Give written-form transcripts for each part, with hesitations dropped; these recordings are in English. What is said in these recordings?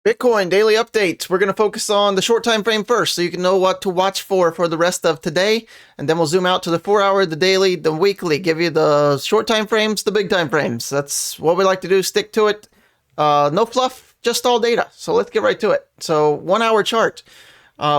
Bitcoin daily updates. We're going to focus on the short time frame first so you can know what to watch for the rest of today. And then we'll zoom out to the 4-hour, the daily, the weekly, give you the short time frames, the big time frames. That's what we like to do. Stick to it. No fluff, just all data. So let's get right to it. So 1-hour chart.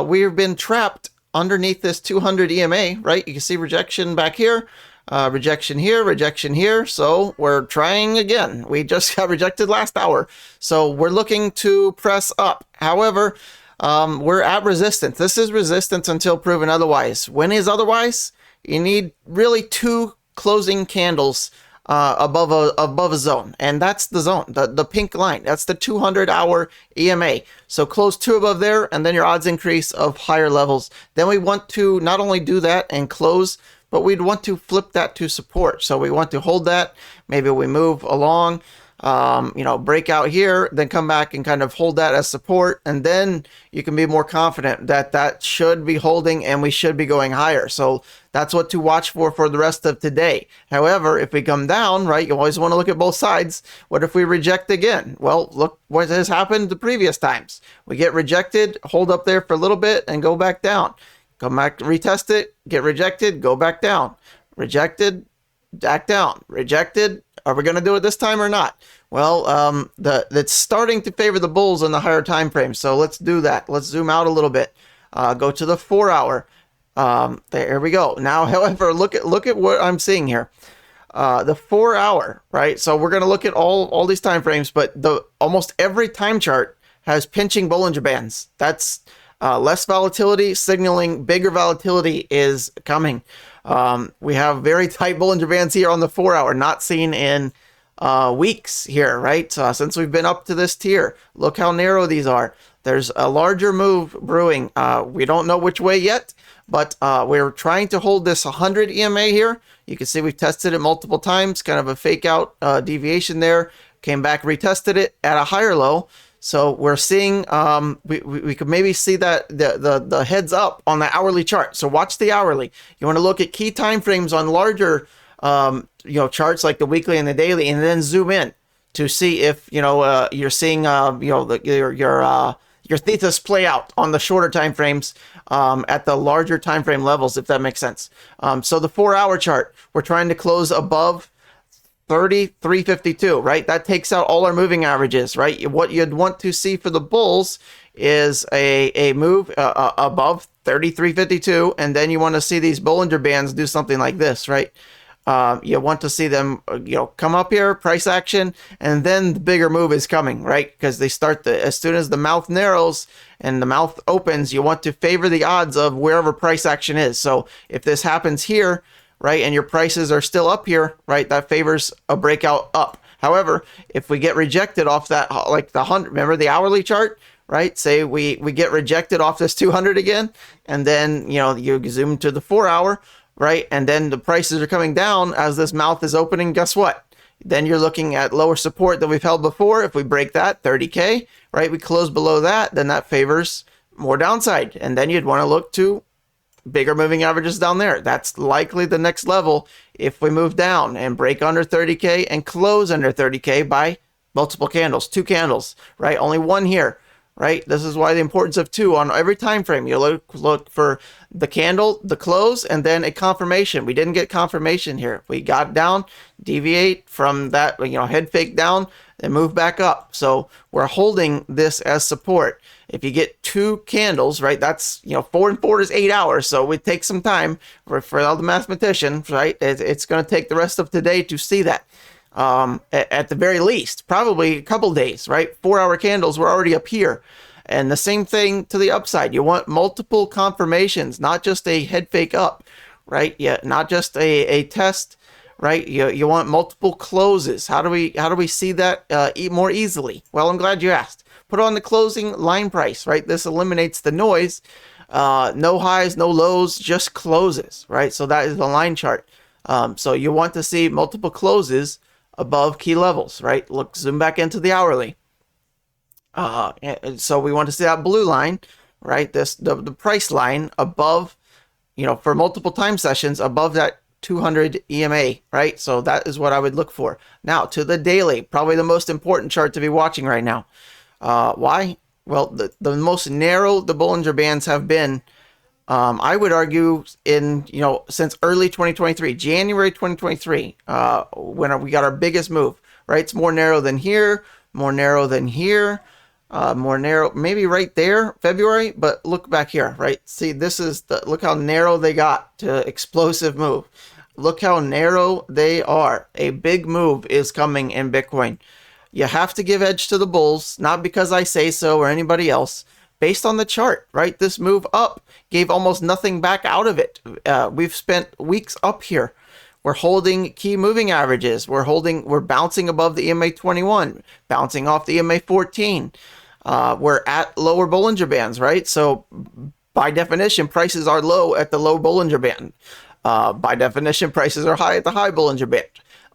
We've been trapped underneath this 200 EMA, right? You can see rejection back here. Rejection here, rejection here. So we're trying again. We just got rejected last hour. So we're looking to press up. However, we're at resistance. This is resistance until proven otherwise. When is otherwise? You need really two closing candles above a zone, and that's the zone, the pink line. That's the 200-hour EMA. So close two above there, and then your odds increase of higher levels. Then we want to not only do that and close, but we'd want to flip that to support. So we want to hold that. Maybe we move along, break out here, then come back and kind of hold that as support. And then you can be more confident that that should be holding and we should be going higher. So that's what to watch for the rest of today. However, if we come down, right, you always want to look at both sides. What if we reject again? Well, look what has happened the previous times. We get rejected, hold up there for a little bit and go back down. Come back, retest it, get rejected, go back down. Rejected, back down. Rejected. Are we going to do it this time or not? Well, it's starting to favor the bulls on the higher time frame. So let's do that. Let's zoom out a little bit. Go to the 4-hour. There we go. Now, however, look at what I'm seeing here. The 4-hour, right? So we're going to look at all these time frames, but almost every time chart has pinching Bollinger Bands. That's less volatility, signaling bigger volatility is coming. We have very tight Bollinger Bands here on the 4-hour, not seen in weeks here, right? Since we've been up to this tier. Look how narrow these are. There's a larger move brewing. We don't know which way yet, but we're trying to hold this 100 EMA here. You can see we've tested it multiple times, kind of a fake out deviation there. Came back, retested it at a higher low. So we're seeing, we could maybe see that the heads up on the hourly chart. So watch the hourly. You want to look at key time frames on larger, charts like the weekly and the daily, and then zoom in to see if you're seeing your thesis play out on the shorter time frames at the larger time frame levels, if that makes sense. So the 4-hour chart, we're trying to close above 33.52, right? That takes out all our moving averages, right? What you'd want to see for the bulls is a move above 33.52, and then you want to see these Bollinger Bands do something like this, right? You want to see them, come up here, price action, and then the bigger move is coming, right? Because they start as soon as the mouth narrows and the mouth opens, you want to favor the odds of wherever price action is. So if this happens here, right, and your prices are still up here, right, that favors a breakout up. However, if we get rejected off that, like the 100, remember the hourly chart, right? Say we get rejected off this 200 again, and then, you zoom to the 4-hour, right? And then the prices are coming down as this mouth is opening. Guess what? Then you're looking at lower support that we've held before. If we break that 30K, right, we close below that, then that favors more downside. And then you'd want to look to bigger moving averages down there. That's likely the next level if we move down and break under 30K and close under 30K by multiple candles, 2 candles, right? Only one here, right? This is why the importance of 2 on every time frame. You look for the candle, the close, and then a confirmation. We didn't get confirmation here. We got down, deviate from that, head fake down, and move back up. So we're holding this as support. If you get 2 candles, right, that's, 4 and 4 is 8 hours. So it takes some time for all the mathematicians, right? It's going to take the rest of today to see that. At the very least, probably a couple days, right? 4-hour candles, we're already up here. And the same thing to the upside. You want multiple confirmations, not just a head fake up, right? Yeah, not just a test, right? You want multiple closes. How do we see that more easily? Well, I'm glad you asked. Put on the closing line price, right? This eliminates the noise. No highs, no lows, just closes, right? So that is the line chart. So you want to see multiple closes above key levels, right? Look, zoom back into the hourly. So we want to see that blue line, right? The price line above, for multiple time sessions above that 200 EMA, right? So that is what I would look for. Now to the daily, probably the most important chart to be watching right now. Why? Well, the most narrow the Bollinger Bands have been, I would argue, in, since early 2023, January 2023, when we got our biggest move, right? It's more narrow than here, more narrow than here, more narrow, maybe right there, February, but look back here, right? See, this is look how narrow they got to explosive move. Look how narrow they are. A big move is coming in Bitcoin. You have to give edge to the bulls, not because I say so or anybody else, based on the chart, right? This move up gave almost nothing back out of it. We've spent weeks up here. We're holding key moving averages. We're bouncing above the EMA 21, bouncing off the EMA 14. We're at lower Bollinger Bands, right? So by definition, prices are low at the low Bollinger Band. By definition, prices are high at the high Bollinger Band.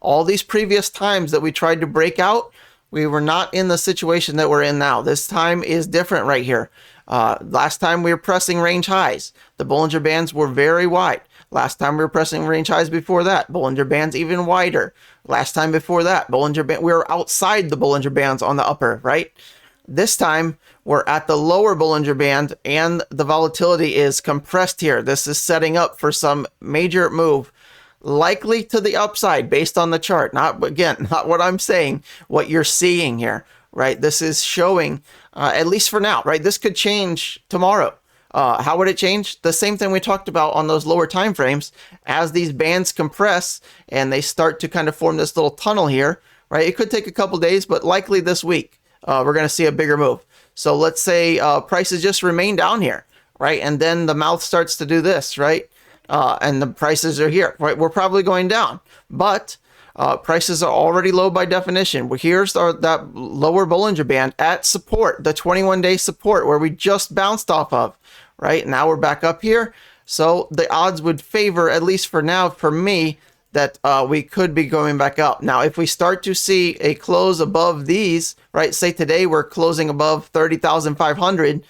All these previous times that we tried to break out, we were not in the situation that we're in now. This time is different right here. Last time we were pressing range highs. The Bollinger Bands were very wide. Last time we were pressing range highs before that. Bollinger Bands even wider. Last time before that, Bollinger Band, we were outside the Bollinger Bands on the upper, right? This time, we're at the lower Bollinger Band, and the volatility is compressed here. This is setting up for some major move, likely to the upside based on the chart. Not what I'm saying, what you're seeing here, right? This is showing, at least for now, right? This could change tomorrow. How would it change? The same thing we talked about on those lower time frames. As these bands compress and they start to kind of form this little tunnel here, right? It could take a couple days, but likely this week. We're going to see a bigger move. So let's say prices just remain down here, right? And then the mouth starts to do this, right? And the prices are here, right? We're probably going down, but prices are already low by definition. Here's that lower Bollinger Band at support, the 21-day support where we just bounced off of, right? Now we're back up here. So the odds would favor, at least for now, for me, that we could be going back up. Now, if we start to see a close above these, right, say today we're closing above 30,500,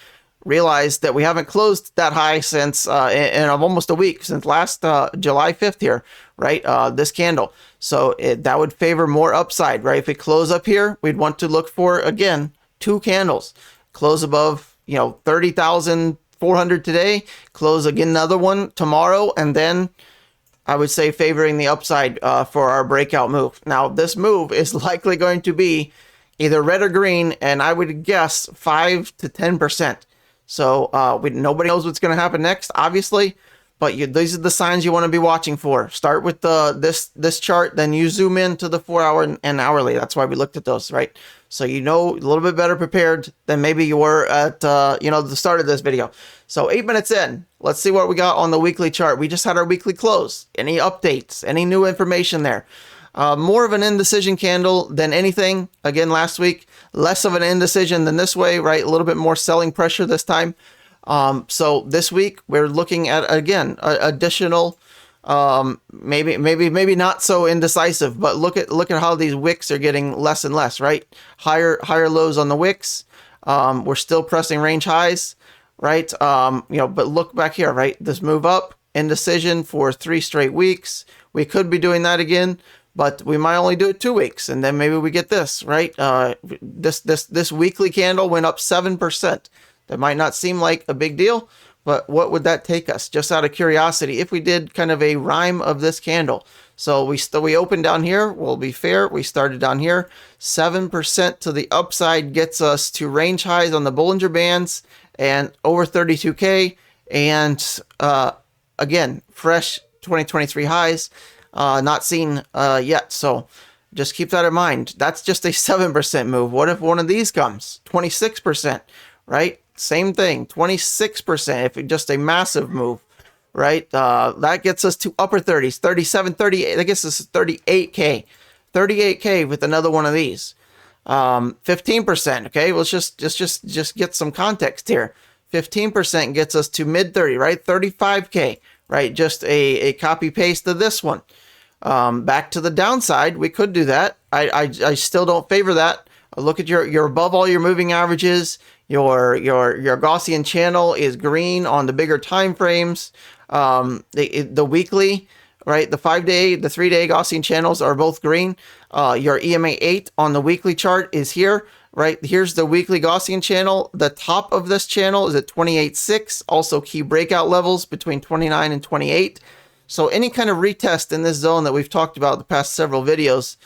realize that we haven't closed that high since in almost a week, since last July 5th here, right, this candle. So that would favor more upside, right? If we close up here, we'd want to look for, again, 2 candles. Close above, 30,400 today, close again another one tomorrow, and then I would say favoring the upside for our breakout move. Now, this move is likely going to be either red or green, and I would guess 5 to 10%. So nobody knows what's going to happen next, obviously, but these are the signs you want to be watching for. Start with this chart, then you zoom in to the 4-hour and hourly. That's why we looked at those, right? So a little bit better prepared than maybe you were at the start of this video. So 8 minutes in, let's see what we got on the weekly chart. We just had our weekly close. Any updates? Any new information there? More of an indecision candle than anything. Again, last week, less of an indecision than this way, right? A little bit more selling pressure this time. So this week we're looking at, again, additional, maybe not so indecisive, but look at how these wicks are getting less and less, right? Higher lows on the wicks. We're still pressing range highs, right? But look back here, right? This move up, indecision for 3 straight weeks. We could be doing that again, but we might only do it 2 weeks, and then maybe we get this, right? This weekly candle went up 7%. That might not seem like a big deal, but what would that take us? Just out of curiosity, if we did kind of a rhyme of this candle. So we opened down here. We'll be fair. We started down here. 7% to the upside gets us to range highs on the Bollinger Bands and over 32K. And again, fresh 2023 highs, not seen yet. So just keep that in mind. That's just a 7% move. What if one of these comes? 26%, right? Same thing, 26%, if it's just a massive move, right? That gets us to upper 30s, 37, 38, that gets us 38K, 38K with another one of these. 15%, okay? Let's just get some context here. 15% gets us to mid 30, right? 35K, right? Just a copy paste of this one. Back to the downside, we could do that. I still don't favor that. Look at your above all your moving averages. Your Gaussian channel is green on the bigger time frames. The weekly, right? The 5-day, the 3-day Gaussian channels are both green. Your EMA 8 on the weekly chart is here. right? Here's the weekly Gaussian channel. The top of this channel is at 28.6. Also key breakout levels between 29 and 28. So any kind of retest in this zone that we've talked about the past several videos,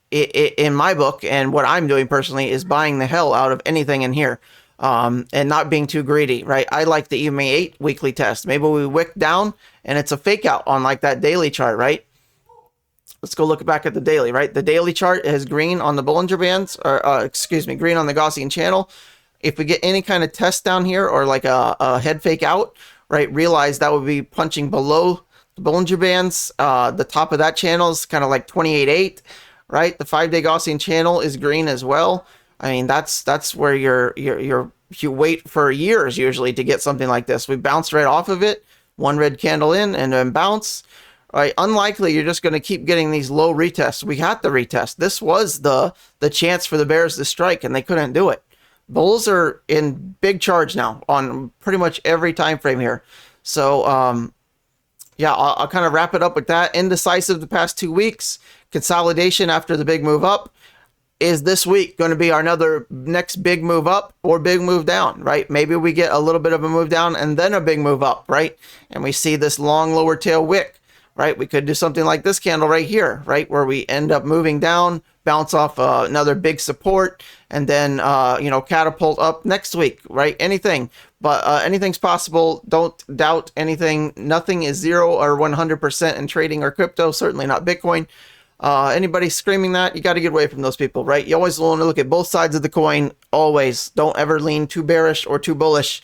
in my book, and what I'm doing personally, is buying the hell out of anything in here, and not being too greedy, right? I like the EMA 8 weekly test. Maybe we wick down and it's a fake out on like that daily chart, right? Let's go look back at the daily, right? The daily chart is green on the Bollinger Bands, or excuse me, green on the Gaussian channel. If we get any kind of test down here, or like a head fake out, right, realize that would be punching below the Bollinger Bands. The top of that channel is kind of like 28.8, right? The 5-day Gaussian channel is green as well. I mean, that's where you wait for years usually to get something like this. We bounced right off of it, one red candle in, and then bounce. Right, unlikely you're just going to keep getting these low retests. We got the retest. This was the chance for the bears to strike, and they couldn't do it. Bulls are in big charge now on pretty much every time frame here. So yeah, I'll kind of wrap it up with that. Indecisive the past 2 weeks. Consolidation after the big move up. Is this week going to be our next big move up or big move down, right? Maybe we get a little bit of a move down and then a big move up, right? And we see this long lower tail wick, right? We could do something like this candle right here, right? Where we end up moving down, bounce off another big support, and then, you know, catapult up next week, right? Anything, but anything's possible. Don't doubt anything. Nothing is 0 or 100% in trading or crypto, certainly not Bitcoin. Anybody screaming that, you got to get away from those people, right? You always want to look at both sides of the coin. Always. Don't ever lean too bearish or too bullish.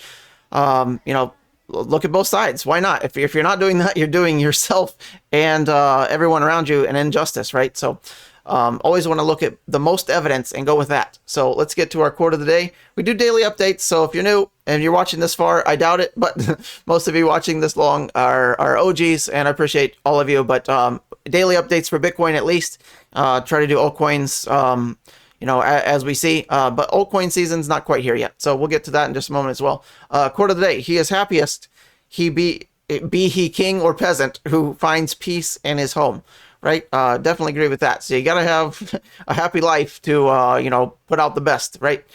You know, look at both sides. Why not? If you're not doing that, you're doing yourself and everyone around you an injustice, right? So always want to look at the most evidence and go with that. So let's get to our quote of the day. We do daily updates, so if you're new and you're watching this far, I doubt it, but most of you watching this long are OGs, and I appreciate all of you. But daily updates for Bitcoin at least. Try to do altcoins, you know, as we see. But altcoin season's not quite here yet, so we'll get to that in just a moment as well. Quote of the day: He is happiest, be he king or peasant, who finds peace in his home. Right? Definitely agree with that. So you got to have a happy life to, you know, put out the best, right?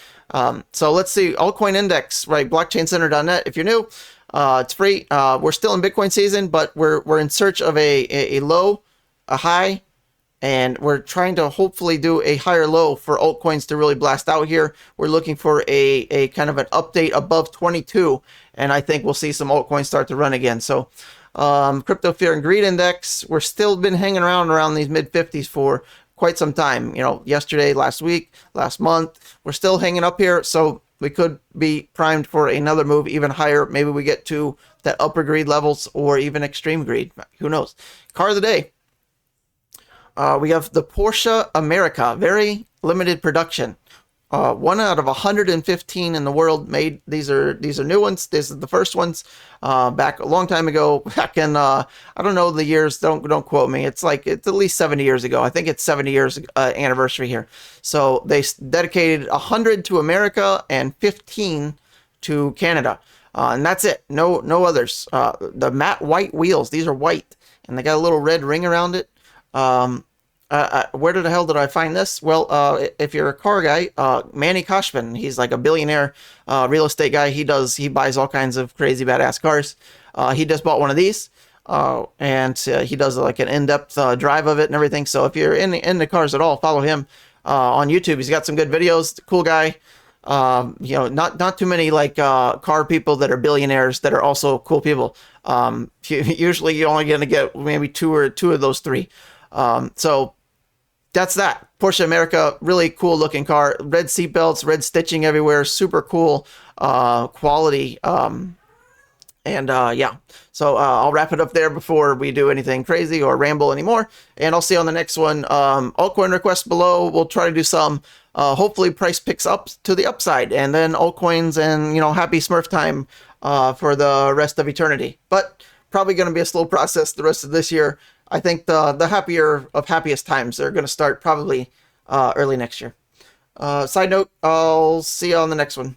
So let's see, altcoin index, right? blockchaincenter.net. If you're new, it's free. We're still in Bitcoin season, but we're in search of a low, a high, and we're trying to hopefully do a higher low for altcoins to really blast out here. We're looking for a kind of an update above 22, and I think we'll see some altcoins start to run again. So crypto fear and greed index, we're still been hanging around these mid 50s for quite some time. You know, yesterday, last week, last month, we're still hanging up here. So we could be primed for another move even higher. Maybe we get to that upper greed levels or even extreme greed. Who knows? Car of the day. We have the Porsche America, very limited production. 1 out of 115 in the world made. These are new ones. This is the first ones back a long time ago. Back in I don't know the years. Don't quote me. It's at least 70 years ago. I think it's 70 years anniversary here. So they dedicated 100 to America and 15 to Canada, and that's it. No others. The matte white wheels. These are white, and they got a little red ring around it. Where the hell did I find this? Well, if you're a car guy, Manny Koshman, he's like a billionaire real estate guy. He buys all kinds of crazy badass cars. He just bought one of these, and he does like an in-depth drive of it and everything. So if you're into cars at all, follow him on YouTube. He's got some good videos. Cool guy. You know, not too many like car people that are billionaires that are also cool people. Usually you're only going to get maybe two of those three. So that's that. Porsche America, really cool looking car. Red seatbelts, red stitching everywhere. Super cool quality. Yeah. So I'll wrap it up there before we do anything crazy or ramble anymore. And I'll see you on the next one. Altcoin requests below. We'll try to do some. Hopefully price picks up to the upside. And then altcoins and, you know, happy Smurf time for the rest of eternity. But probably going to be a slow process the rest of this year. I think the happier of happiest times are going to start probably early next year. Side note, I'll see you on the next one.